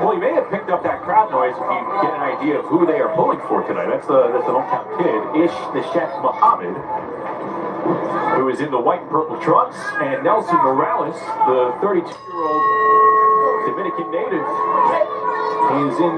Well, you may have picked up that crowd noise if you get an idea of who they are pulling for tonight. That's the hometown kid, Ish the Chef Muhammad, who is in the white and purple trunks, and Nelson Morales, the 32-year-old Dominican native, is in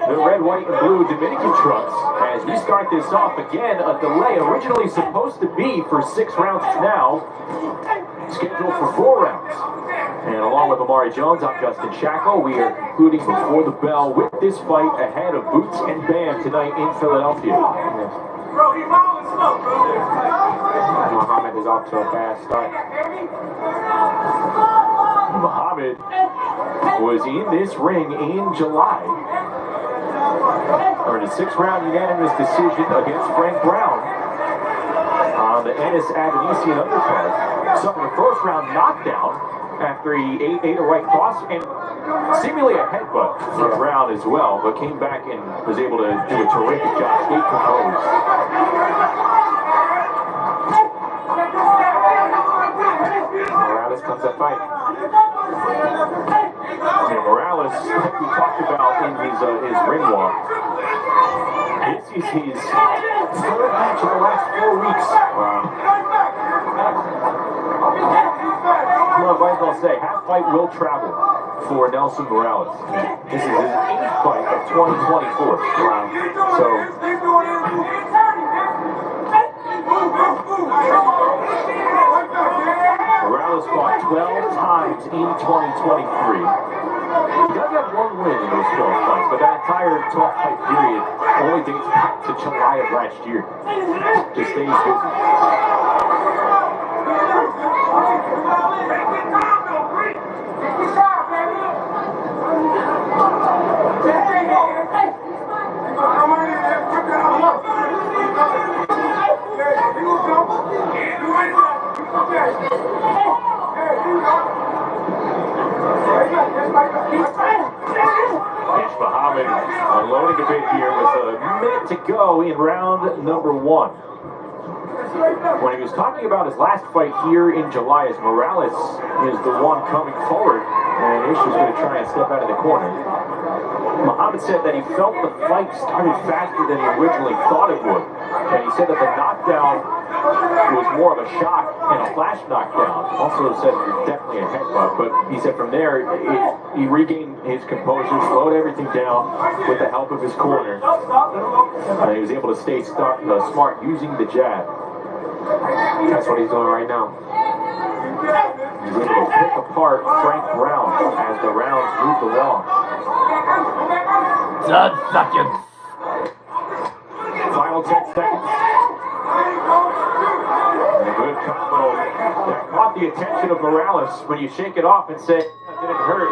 the red, white, and blue Dominican trunks. As we start this off again, a delay originally supposed to be for 6 rounds, now scheduled for 4 rounds. And along with Amari Jones, I'm Justin Shackle. We are concluding before the bell with this fight ahead of Boots and Bam tonight in Philadelphia. Bro, he rolling slow, bro. Muhammad is off to a fast start. Muhammad was in this ring in July. Earned a 6-round unanimous decision against Frank Brown on the Ennis Avenesian undercard. Suffered a first-round knockdown after he ate a right cross and seemingly a headbutt from Brown as well, but came back and was able to do a terrific job. Stayed composed. Morales comes to fight. And Morales, like we talked about in his ring walk, this is his 3rd match in the last 4 weeks. Wow. Well, I might as well say, half fight will travel for Nelson Morales. This is his 8th fight of 2024. Wow. So, Morales fought 12 times in 2023. He does have 1 win in those 12 fights, but that entire 12-fight period only dates back to July of last year. Just stays busy. Ish Muhammad unloading a bit here with a minute to go in round number 1. When he was talking about his last fight here in July, as Morales is the one coming forward, and Ish is going to try and step out of the corner. Muhammad said that he felt the fight started faster than he originally thought it would. And he said that the knockdown was more of a shock and a flash knockdown. Also said it was definitely a headbutt, but he said from there he regained his composure, slowed everything down with the help of his corner. And he was able to stay smart using the jab. That's what he's doing right now. He's able to pick apart Frank Brown as the rounds moved along. 10 seconds. Final 10 seconds. And a good combo that caught the attention of Morales. When you shake it off and say, that didn't hurt,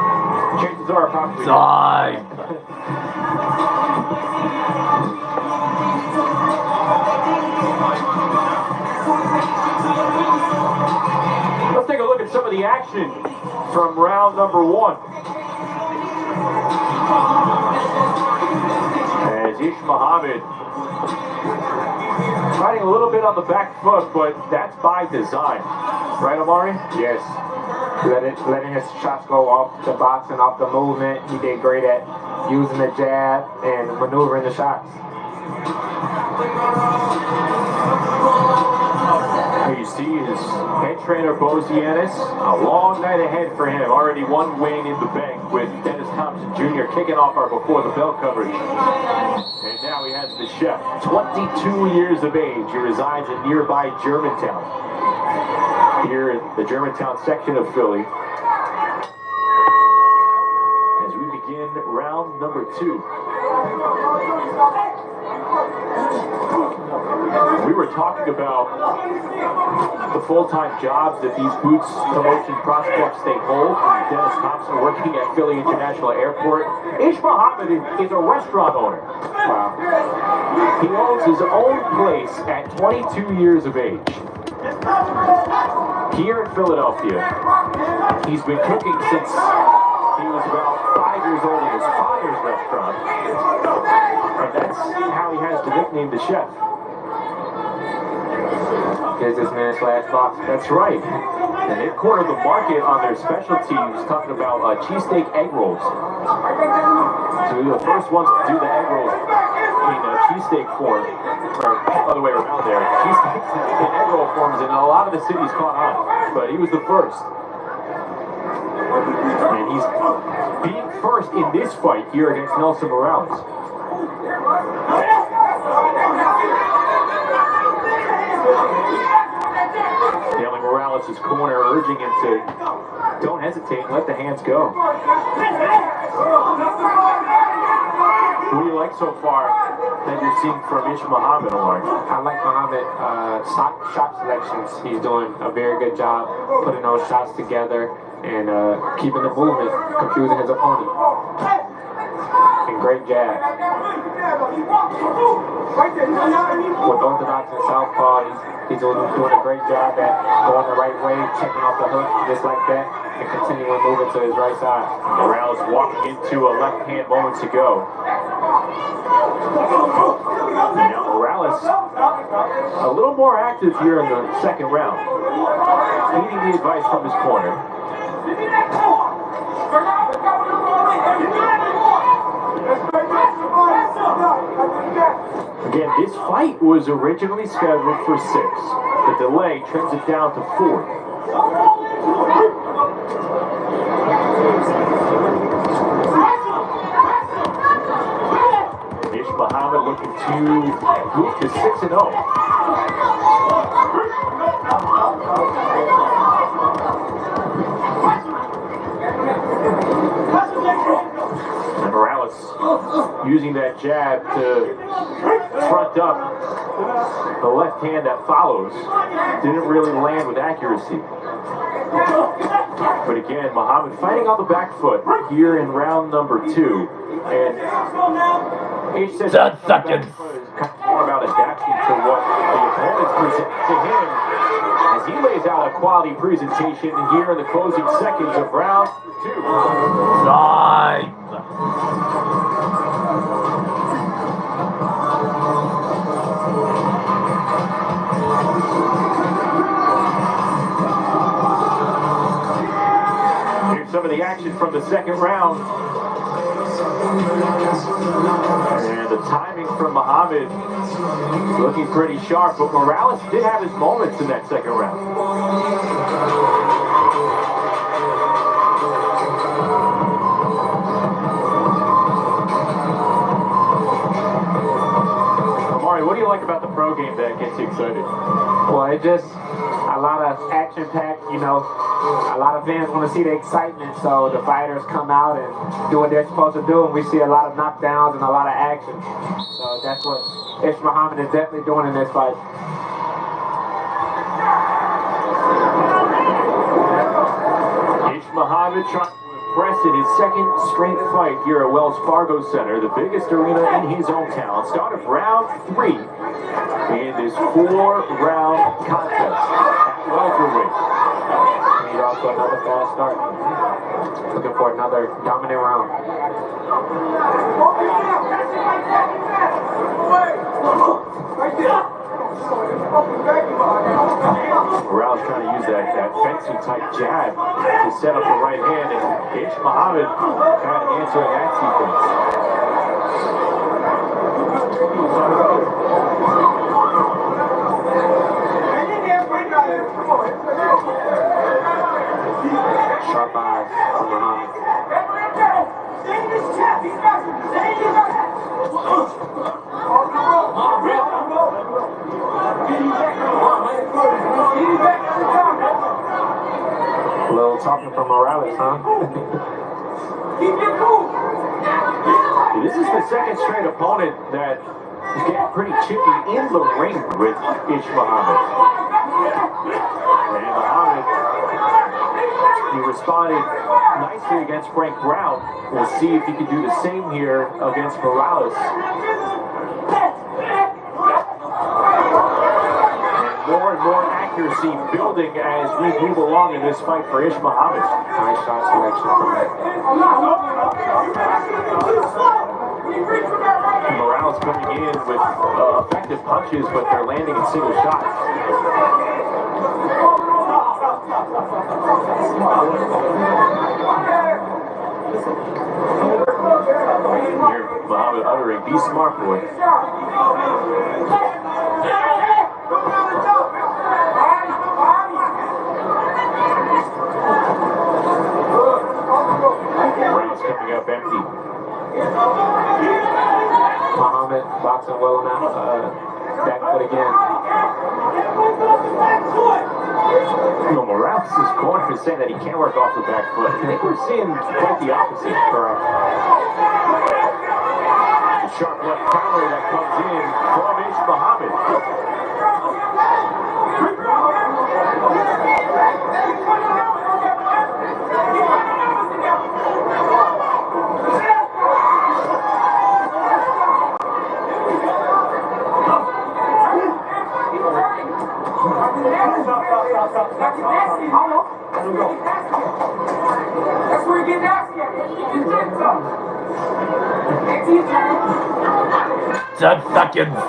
chances are probably Time. Let's take a look at some of the action from round number 1. As Ish Muhammad fighting a little bit on the back foot, but that's by design. Right, Amari? Yes. Letting his shots go off the boxing, off the movement. He did great at using the jab and maneuvering the shots. Here you see his head trainer, Bozianis. A long night ahead for him. Already 1 win in the bank with Dennis Thompson Jr. kicking off our Before the Bell coverage. And now he has the chef, 22 years of age. He resides in nearby Germantown. Here in the Germantown section of Philly. As we begin round number 2. We were talking about the full-time jobs that these Boots promotion prospects they hold. Dennis Thompson working at Philly International Airport. Ish Muhammad is a restaurant owner. Wow. He owns his own place at 22 years of age. Here in Philadelphia, he's been cooking since he was about 5 years old in his father's restaurant. And that's how he has the nickname the chef. Businessman slash boxer. That's right. And they've cornered the market on their specialties, talking about cheesesteak egg rolls. So we were the first ones to do the egg rolls in cheesesteak form, or other way around there. Cheesesteak in egg roll forms, and a lot of the cities caught on, but he was the first. And he's being first in this fight here against Nelson Morales. Nailing Morales' corner, urging him to don't hesitate and let the hands go. What do you like so far that you're seeing from Ish Muhammad, Omar? I like Muhammad shot selections. He's doing a very good job putting those shots together and keeping the movement, confusing his opponent. And great jab. With orthodox and southpaw, he's doing a great job at going the right way, checking off the hook just like that, and continuing moving to his right side. Morales walking into a left hand moments ago. Now Morales a little more active here in the second round, heeding the advice from his corner. Again, this fight was originally scheduled for 6. The delay trims it down to 4. Ish Muhammad looking to move to 6-0. And Morales using that jab to front up the left hand that follows. Didn't really land with accuracy. But again, Muhammad fighting on the back foot here in round number 2. And Ish says more about adapting to what the opponents present to him as he lays out a quality presentation here in the closing seconds of round 2. Time. Here's some of the action from the second round. And the timing from Muhammad looking pretty sharp, but Morales did have his moments in that second round. Amari, what do you like about the pro game that gets you excited? Well, it just a lot of action-packed, you know. A lot of fans want to see the excitement, so the fighters come out and do what they're supposed to do, and we see a lot of knockdowns and a lot of action. So that's what Ish Muhammad is definitely doing in this fight. Ish Muhammad trying to impress in his second straight fight here at Wells Fargo Center, the biggest arena in his hometown. Start of round 3 in this 4-round contest at welterweight. He's off to another fast start. Looking for another dominant round. Morales trying to use that fencing type jab to set up the right hand, and Ish Muhammad kind of answering that sequence. Sharp eyes from Muhammad. A little talking from Morales, huh? This is the second straight opponent that is getting pretty chippy in the ring with Ish Muhammad. And Muhammad, he responded nicely against Frank Brown. We'll see if he can do the same here against Morales. More and more accuracy building as we move along in this fight for Ish Muhammad. Nice shot selection from him. Morales coming in with effective punches, but they're landing in single shots. Hear Muhammad uttering, "Be smart, boy." Rounds coming up empty. Muhammad boxing well on that back foot again. You know, Morales' corner is saying that he can't work off the back foot. I think we're seeing quite the opposite. Correct. The sharp left counter that comes in from Ish Muhammad. That's where you get nasty at. Ten seconds.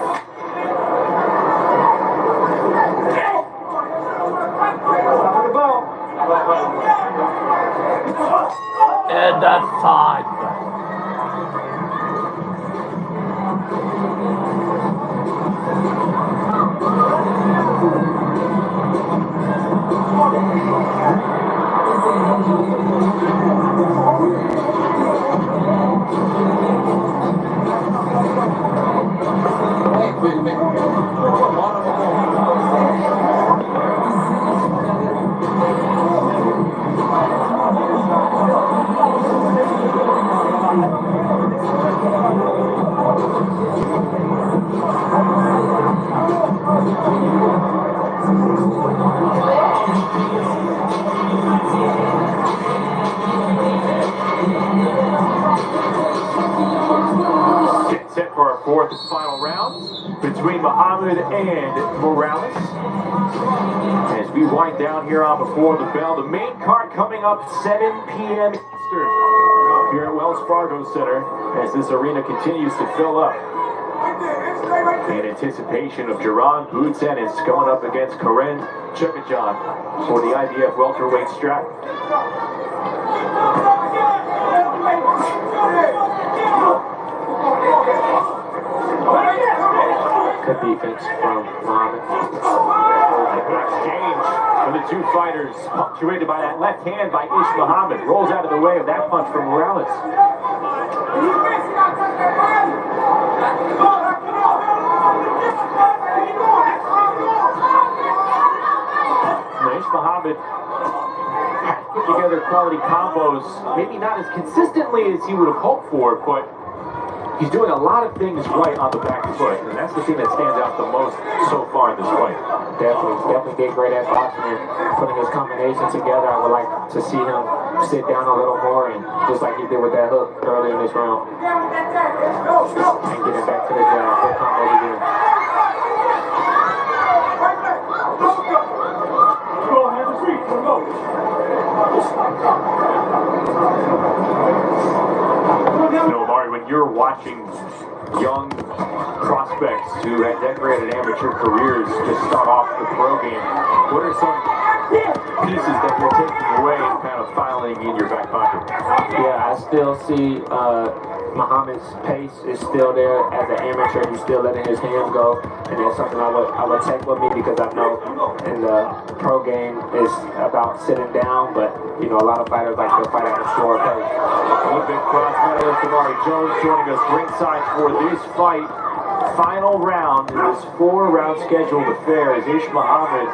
And that's time. Get set for our fourth and final round between Muhammad and Morales. As we wind down here on Before the Bell, the main card coming up 7 p.m. Eastern here at Wells Fargo Center as this arena continues to fill up. In anticipation of Jaron Boudsen is going up against Karen Chukajan for the IBF welterweight strap. Good defense from Muhammad. Exchange for the two fighters, punctuated by that left hand by Ish Muhammad. Rolls out of the way of that punch from Morales. Now, Ish Muhammad has put together quality combos, maybe not as consistently as he would have hoped for, but he's doing a lot of things right on the back foot, and that's the thing that stands out the most so far in this fight. Definitely did great at boxing and putting his combination together. I would like to see him sit down a little more, and just like he did with that hook earlier in this round, and get it back to the good combos again. You know, Amari, when you're watching young prospects who had decorated amateur careers just start off the pro game, what are some pieces that you're taking away and kind of filing in your back pocket? Yeah, I still see Muhammad's pace is still there as an amateur. He's still letting his hands go, and that's something I would take with me, because I know in the pro game it's about sitting down, but you know, a lot of fighters like to fight at a slower pace. Olympic cross medalist Amari Jones joining us ringside for this fight. Final round in this 4-round scheduled affair as Ish Muhammad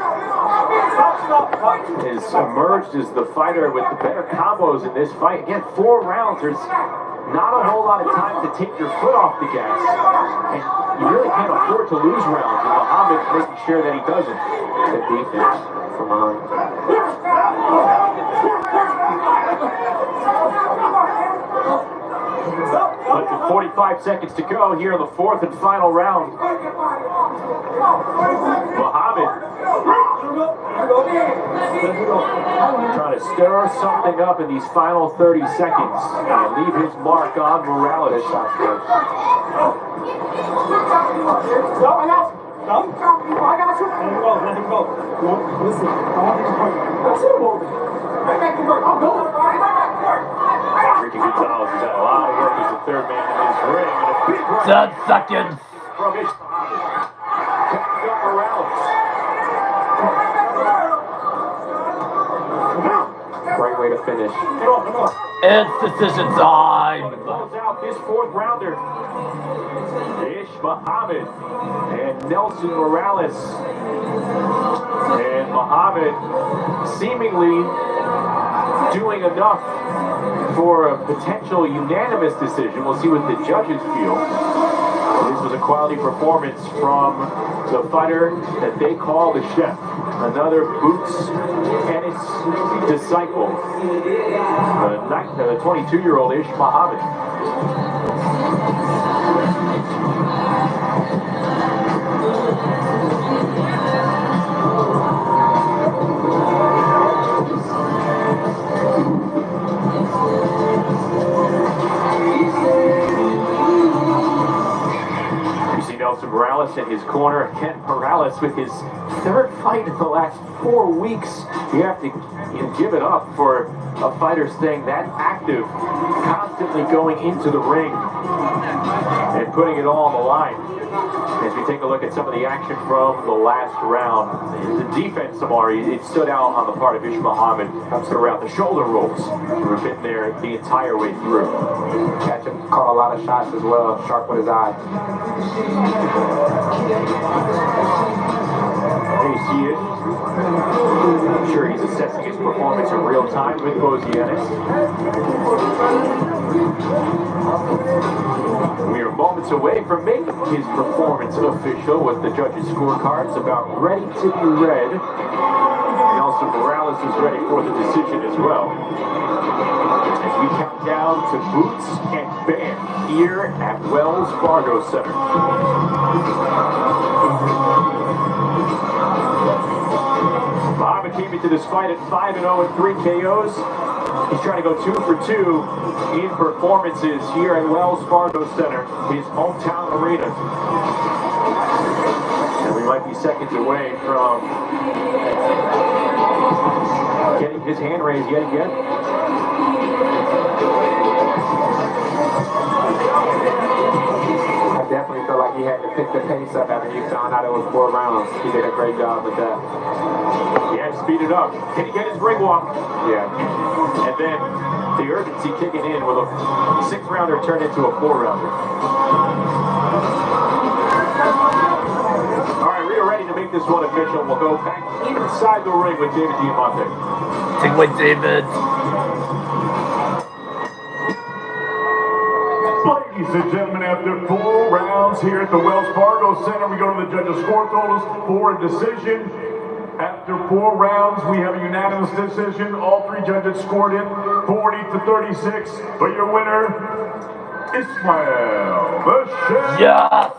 has emerged as the fighter with the better combos in this fight. Again, 4 rounds. There's not a whole lot of time to take your foot off the gas, and you really can't afford to lose rounds, and Muhammad's making sure that he doesn't. Good defense from Muhammad. Less than 45 seconds to go here in the 4th and final round. Muhammad trying to stir something up in these final 30 seconds and leave his mark on Morales. I got you. Let him go. Let him go. Listen, I want you to point. That's it, Morgan. Right back to work. 10 seconds. From Ish Muhammad. Backing up Morales. Great way to finish. It's decision time. Close out this fourth rounder. Ish Muhammad and Nelson Morales. And Muhammad seemingly doing enough for a potential unanimous decision. We'll see what the judges feel. This was a quality performance from the fighter that they call the chef. Another Boots Ennis disciple. The 22-year-old Ish Muhammad. Nelson Morales in his corner. Ken Morales with his third fight in the last 4 weeks. You have to give it up for a fighter staying that active, constantly going into the ring and putting it all on the line. As we take a look at some of the action from the last round, the defense, Amari, it stood out on the part of Ish Muhammad throughout. The shoulder rolls were been there the entire way through. Catch him, caught a lot of shots as well, sharp with his eye. There you see it. I'm sure he's assessing his performance in real time with Bozienis. We are moments away from making his performance official with the judges' scorecards about ready to be read. Nelson Morales is ready for the decision as well. As we count down to Boots and Bam here at Wells Fargo Center. Muhammad came into this fight at 5-0 and 3 KOs. He's trying to go 2 for 2 in performances here at Wells Fargo Center, his hometown arena. And we might be seconds away from getting his hand raised yet again. I definitely feel like he had to pick the pace up after he found out it was 4 rounds. He did a great job with that. Yeah, speed it up. Can he get his ring walk? Yeah. And then the urgency kicking in with a 6-rounder turned into a 4-rounder. All right, we are ready to make this one official. We'll go back inside the ring with David Diamante. Take away David. Ladies and gentlemen, after 4 rounds here at the Wells Fargo Center, we go to the judges' score totals for a decision. After 4 rounds, we have a unanimous decision. All 3 judges scored it 40-36. But your winner, Ismael the Chef Yes.